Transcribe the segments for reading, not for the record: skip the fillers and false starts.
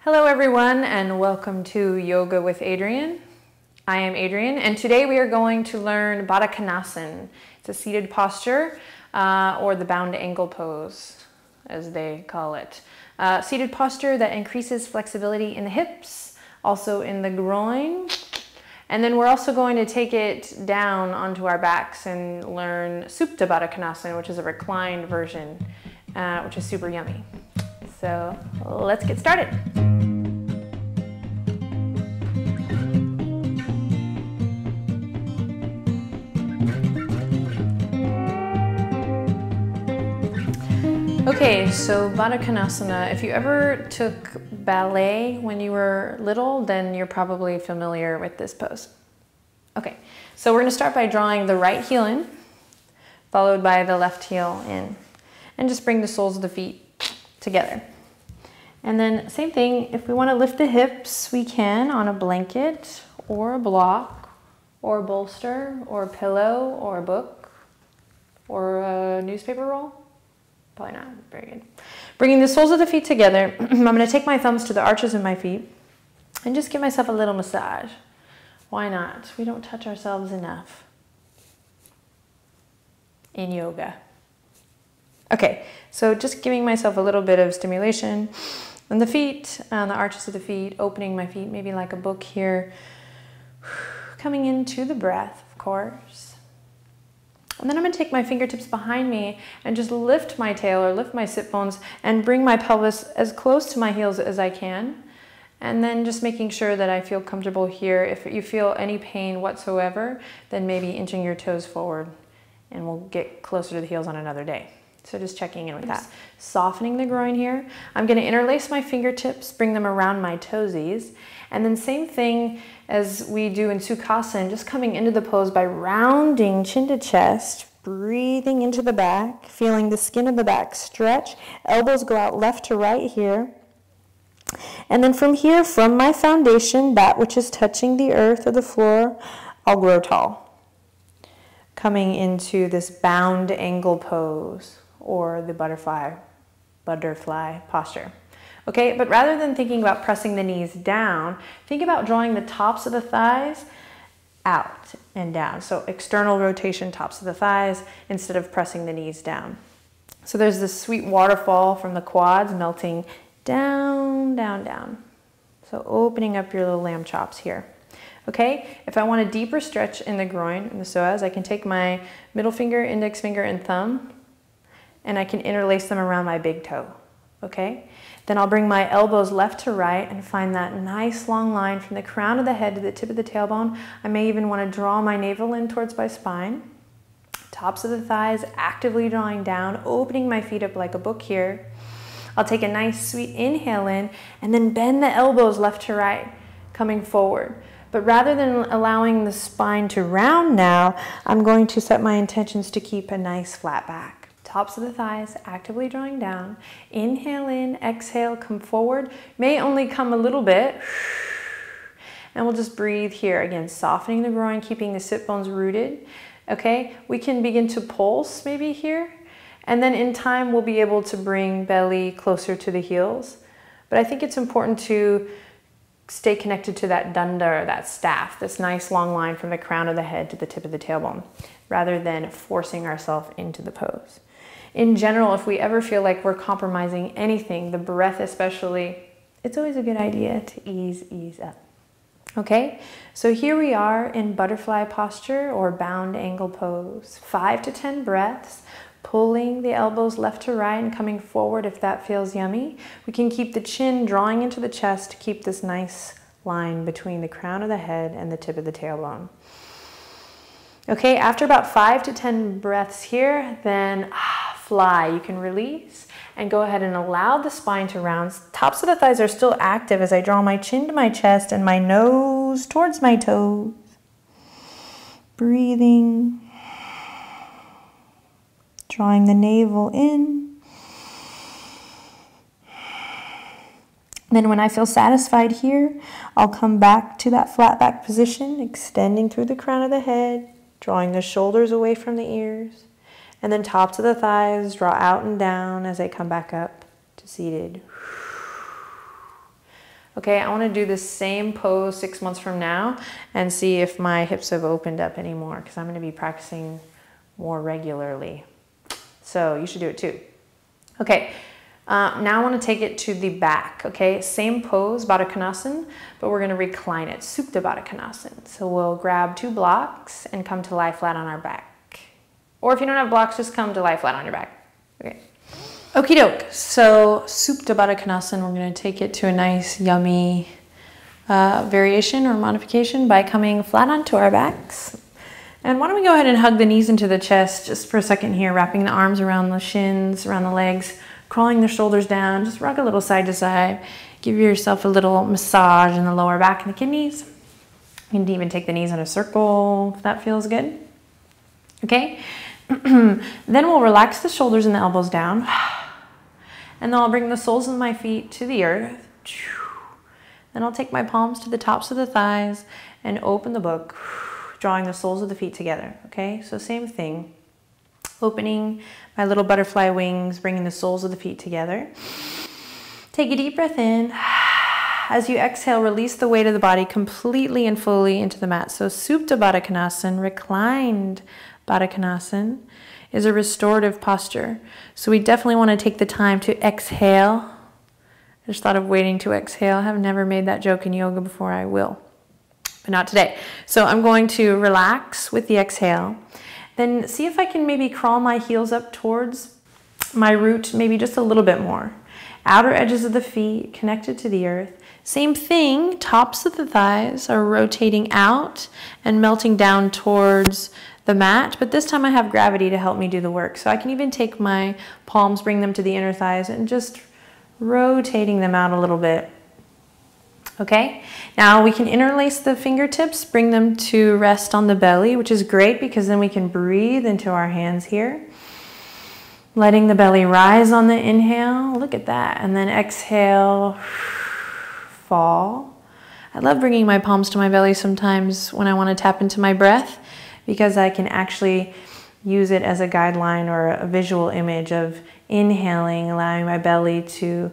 Hello everyone and welcome to Yoga with Adriene. I am Adriene and today we are going to learn Baddha Konasana. It's a seated posture or the bound ankle pose as they call it. Seated posture that increases flexibility in the hips, also in the groin. And then we're also going to take it down onto our backs and learn Supta Baddha Konasana, which is a reclined version, which is super yummy. So let's get started. Okay, so Baddha Konasana, if you ever took ballet when you were little, then you're probably familiar with this pose. Okay, so we're going to start by drawing the right heel in, followed by the left heel in, and just bring the soles of the feet together. And then same thing, if we want to lift the hips, we can on a blanket or a block or a bolster or a pillow or a book or a newspaper roll. Probably not. Very good. Bringing the soles of the feet together, I'm going to take my thumbs to the arches of my feet and just give myself a little massage. Why not? We don't touch ourselves enough in yoga. Okay, so just giving myself a little bit of stimulation on the feet, on the arches of the feet, opening my feet, maybe like a book here. Coming into the breath, of course. And then I'm going to take my fingertips behind me and just lift my tail or lift my sit bones and bring my pelvis as close to my heels as I can. And then just making sure that I feel comfortable here. If you feel any pain whatsoever, then maybe inching your toes forward and we'll get closer to the heels on another day. So just checking in with that. Softening the groin here. I'm going to interlace my fingertips, bring them around my toesies. And then same thing as we do in Sukhasana, just coming into the pose by rounding chin to chest, breathing into the back, feeling the skin of the back stretch. Elbows go out left to right here. And then from here, from my foundation, that which is touching the earth or the floor, I'll grow tall. Coming into this bound ankle pose or the butterfly posture. Okay, but rather than thinking about pressing the knees down, think about drawing the tops of the thighs out and down. So external rotation, tops of the thighs, instead of pressing the knees down. So there's this sweet waterfall from the quads melting down, down, down. So opening up your little lamb chops here. Okay, if I want a deeper stretch in the groin, in the psoas, I can take my middle finger, index finger, and thumb, and I can interlace them around my big toe. Okay, then I'll bring my elbows left to right and find that nice long line from the crown of the head to the tip of the tailbone. I may even want to draw my navel in towards my spine. Tops of the thighs actively drawing down, opening my feet up like a book here. I'll take a nice sweet inhale in and then bend the elbows left to right, coming forward. But rather than allowing the spine to round now, I'm going to set my intentions to keep a nice flat back. Tops of the thighs actively drawing down. Inhale in, exhale, come forward. May only come a little bit. And we'll just breathe here. Again, softening the groin, keeping the sit bones rooted. Okay, we can begin to pulse maybe here. And then in time, we'll be able to bring belly closer to the heels. But I think it's important to stay connected to that danda, or that staff, this nice long line from the crown of the head to the tip of the tailbone, rather than forcing ourselves into the pose. In general, if we ever feel like we're compromising anything, the breath especially, it's always a good idea to ease up. Okay, so here we are in butterfly posture or bound ankle pose. 5 to 10 breaths, pulling the elbows left to right and coming forward if that feels yummy. We can keep the chin drawing into the chest to keep this nice line between the crown of the head and the tip of the tailbone. Okay, after about 5 to 10 breaths here, then fly. You can release and go ahead and allow the spine to round. Tops of the thighs are still active as I draw my chin to my chest and my nose towards my toes. Breathing. Drawing the navel in. Then when I feel satisfied here, I'll come back to that flat back position, extending through the crown of the head, drawing the shoulders away from the ears. And then tops of the thighs draw out and down as I come back up to seated. Okay, I want to do the same pose 6 months from now and see if my hips have opened up anymore, because I'm going to be practicing more regularly. So you should do it too. Okay, now I want to take it to the back. Okay, same pose, Baddha Konasana, but we're going to recline it, Supta Baddha Konasana. So we'll grab 2 blocks and come to lie flat on our back. Or if you don't have blocks, just come to lie flat on your back. Okay. Okie doke, so Supta Baddha Konasana, we're going to take it to a nice, yummy variation or modification by coming flat onto our backs. And why don't we go ahead and hug the knees into the chest just for a second here, wrapping the arms around the shins, around the legs, crawling the shoulders down, just rock a little side to side. Give yourself a little massage in the lower back and the kidneys. You can even take the knees in a circle if that feels good. Okay, then we'll relax the shoulders and the elbows down. And then I'll bring the soles of my feet to the earth. Then I'll take my palms to the tops of the thighs and open the book, drawing the soles of the feet together. Okay, so same thing. Opening my little butterfly wings, bringing the soles of the feet together. Take a deep breath in. As you exhale, release the weight of the body completely and fully into the mat. So Supta Baddha Konasana, reclined Baddha Konasana, is a restorative posture. So we definitely want to take the time to exhale. I just thought of waiting to exhale. I have never made that joke in yoga before. I will, but not today. So I'm going to relax with the exhale. Then see if I can maybe crawl my heels up towards my root, maybe just a little bit more. Outer edges of the feet connected to the earth. Same thing, tops of the thighs are rotating out and melting down towards the mat, but this time I have gravity to help me do the work. So I can even take my palms, bring them to the inner thighs and just rotating them out a little bit. Okay, now we can interlace the fingertips, bring them to rest on the belly, which is great because then we can breathe into our hands here. Letting the belly rise on the inhale, look at that, and then exhale, fall. I love bringing my palms to my belly sometimes when I want to tap into my breath, because I can actually use it as a guideline or a visual image of inhaling, allowing my belly to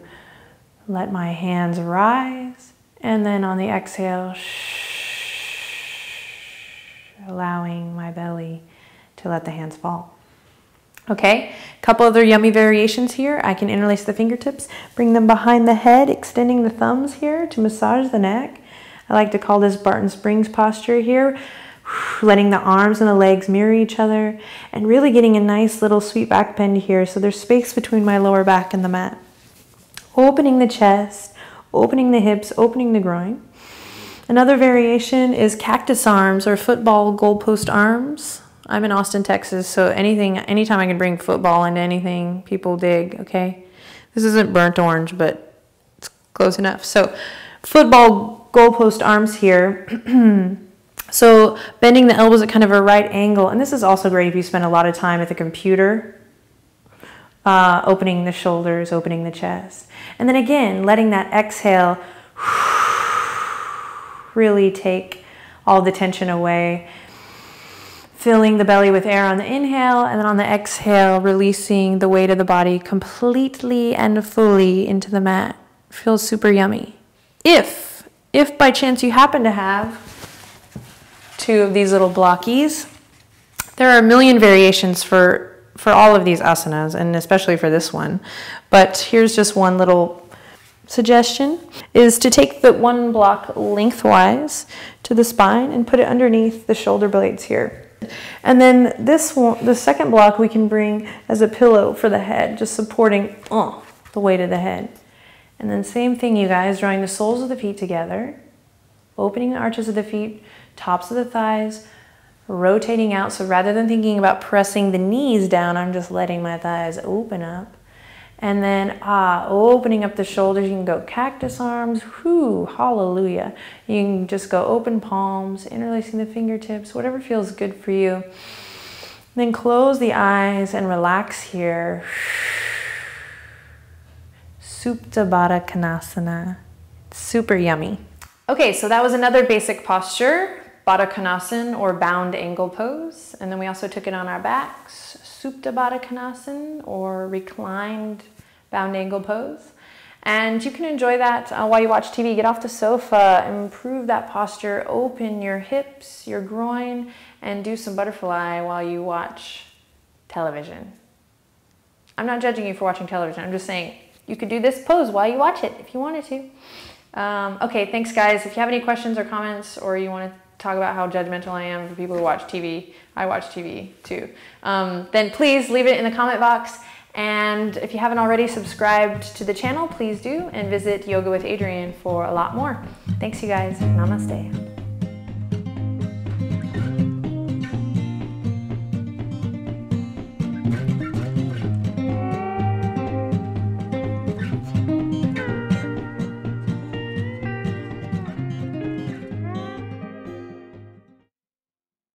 let my hands rise, and then on the exhale, allowing my belly to let the hands fall. Okay, a couple other yummy variations here. I can interlace the fingertips, bring them behind the head, extending the thumbs here to massage the neck. I like to call this Barton Springs posture here. Letting the arms and the legs mirror each other and really getting a nice little sweet back bend here so there's space between my lower back and the mat. Opening the chest, opening the hips, opening the groin. Another variation is cactus arms or football goalpost arms. I'm in Austin, Texas, so anytime I can bring football into anything, people dig, okay? This isn't burnt orange, but it's close enough. So football goalpost arms here. So bending the elbows at kind of a right angle, and this is also great if you spend a lot of time at the computer, opening the shoulders, opening the chest. And then again, letting that exhale really take all the tension away. Filling the belly with air on the inhale, and then on the exhale, releasing the weight of the body completely and fully into the mat. Feels super yummy. If by chance you happen to have 2 of these little blockies, there are a million variations for all of these asanas, and especially for this one. But here's just one little suggestion, is to take the one block lengthwise to the spine and put it underneath the shoulder blades here. And then this one, the second block, we can bring as a pillow for the head, just supporting the weight of the head. And then same thing, you guys, drawing the soles of the feet together, opening the arches of the feet, tops of the thighs, rotating out. So rather than thinking about pressing the knees down, I'm just letting my thighs open up. And then opening up the shoulders. You can go cactus arms, whoo, hallelujah. You can just go open palms, interlacing the fingertips, whatever feels good for you. Then close the eyes and relax here. Supta Baddha Konasana. Super yummy. Okay, so that was another basic posture, Baddha Konasana or bound angle pose. And then we also took it on our backs, Supta Baddha Konasana or reclined bound angle pose. And you can enjoy that while you watch TV. Get off the sofa, improve that posture, open your hips, your groin, and do some butterfly while you watch television. I'm not judging you for watching television. I'm just saying you could do this pose while you watch it if you wanted to. Okay, thanks guys. If you have any questions or comments, or you want to talk about how judgmental I am for people who watch TV, I watch TV too, then please leave it in the comment box. And if you haven't already subscribed to the channel, please do, and visit Yoga with Adriene for a lot more. Thanks you guys. Namaste.